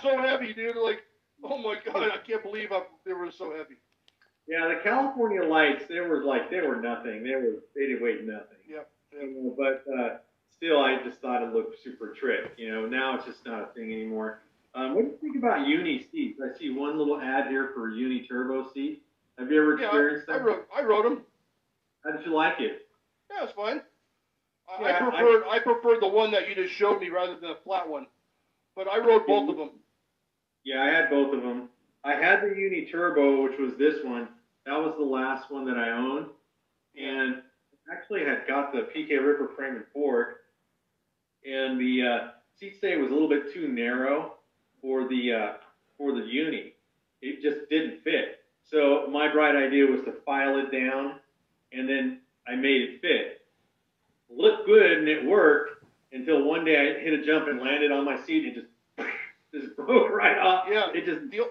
so heavy, dude. Like, oh my God, I can't believe they were so heavy. Yeah, the California Lights, they were nothing. They did weigh nothing. Yep. But still, I just thought it looked super trick. Now it's just not a thing anymore. What do you think about uni seats? I see one little ad here for uni turbo seat. Have you ever experienced that? I rode them. How did you like it? Yeah, it's fine. I preferred the one that you just showed me rather than the flat one. But I rode both of them. Yeah, I had both of them. I had the uni turbo, which was this one. That was the last one that I owned. And actually had got the PK Ripper frame and fork. And the seat stay was a little bit too narrow for the uni. It just didn't fit. So my bright idea was to file it down, and then I made it fit. Looked good and it worked until one day I hit a jump and landed on my seat and just broke right off. Yeah. It just the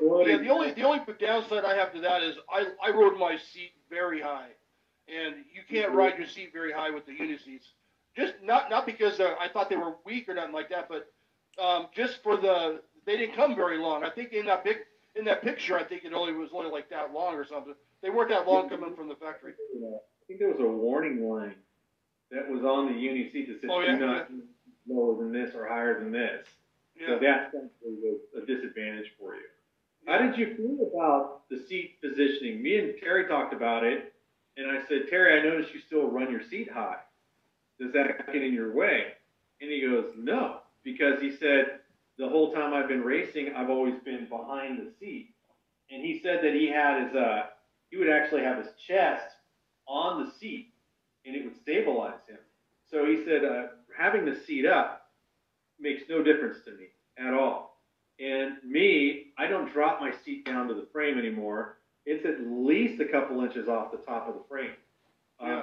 only downside I have to that is I rode my seat very high, and you can't ride your seat very high with the uni seats. Just not because I thought they were weak or nothing like that, but just for they didn't come very long. I think in that picture, I think it was only like that long or something. They weren't that long coming from the factory. I think there was a warning line that was on the uni seat that said do not lower than this or higher than this. Yeah. So that's definitely a disadvantage for you. How did you feel about the seat positioning? Me and Terry talked about it, and I said, Terry, I noticed you still run your seat high. Does that get in your way? And he goes, no, because he said, the whole time I've been racing, I've always been behind the seat. And he said that he would actually have his chest on the seat, and it would stabilize him. So he said, having the seat up makes no difference to me at all. And me, I don't drop my seat down to the frame anymore. It's at least a couple inches off the top of the frame.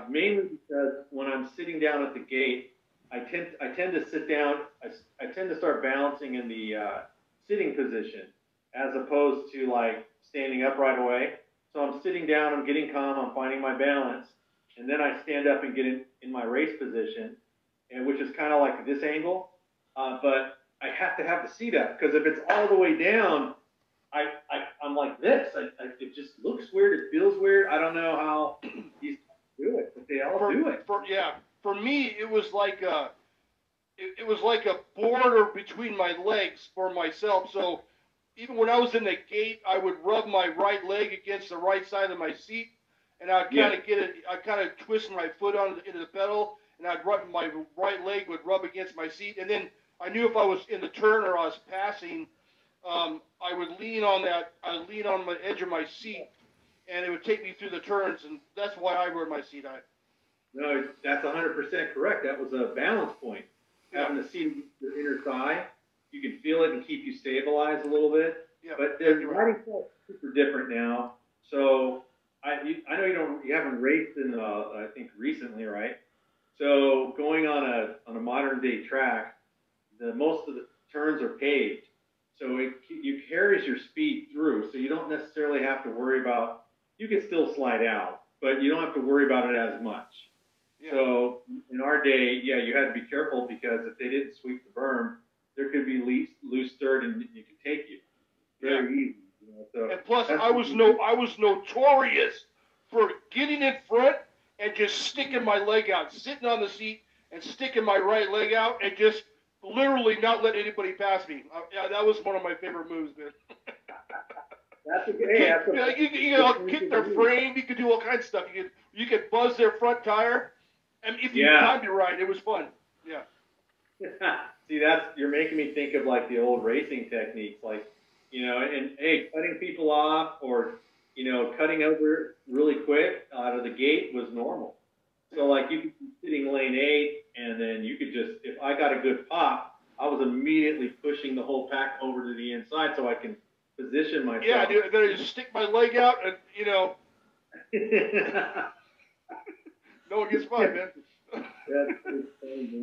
Mainly because when I'm sitting down at the gate, I tend to sit down. I tend to start balancing in the sitting position as opposed to like standing up right away. So I'm sitting down, I'm getting calm, I'm finding my balance, and then I stand up and get in my race position, and which is kind of like this angle. But I have to have the seat up because if it's all the way down, I'm like this. It just looks weird. It feels weird. I don't know how these do it, but they all do it. For me, it was like a border between my legs for myself. So even when I was in the gate, I would rub my right leg against the right side of my seat, and I'd kind of twist my foot into the pedal, and my right leg would rub against my seat, and then I knew if I was in the turn or I was passing, I would lean on the edge of my seat, and it would take me through the turns, and that's why I wear my seat high. No, that's 100% correct. That was a balance point. Having the seat against your inner thigh, you can feel it and keep you stabilized a little bit. Yeah, but the riding style is super different now. So I know you haven't raced in I think recently, right? So going on a modern day track, most of the turns are paved, so it carries your speed through. So you don't necessarily have to worry about. You can still slide out, but you don't have to worry about it as much. Yeah. So in our day, you had to be careful because if they didn't sweep the berm, there could be loose dirt and it could take you very easy. So and plus, I was notorious for getting in front and just sticking my leg out, sitting on the seat and sticking my right leg out and just literally not let anybody pass me. That was one of my favorite moves, man. That's a good. You could kick their frame. You could do all kinds of stuff. You could buzz their front tire. And if you timed it right, it was fun. Yeah. See, you're making me think of like the old racing techniques, like cutting people off or cutting over really quick out of the gate was normal. So like you could be sitting lane 8, and then you could just, if I got a good pop, I was immediately pushing the whole pack over to the inside so I can position myself. Yeah, dude, then I just stick my leg out and no one gets by, man. That's funny,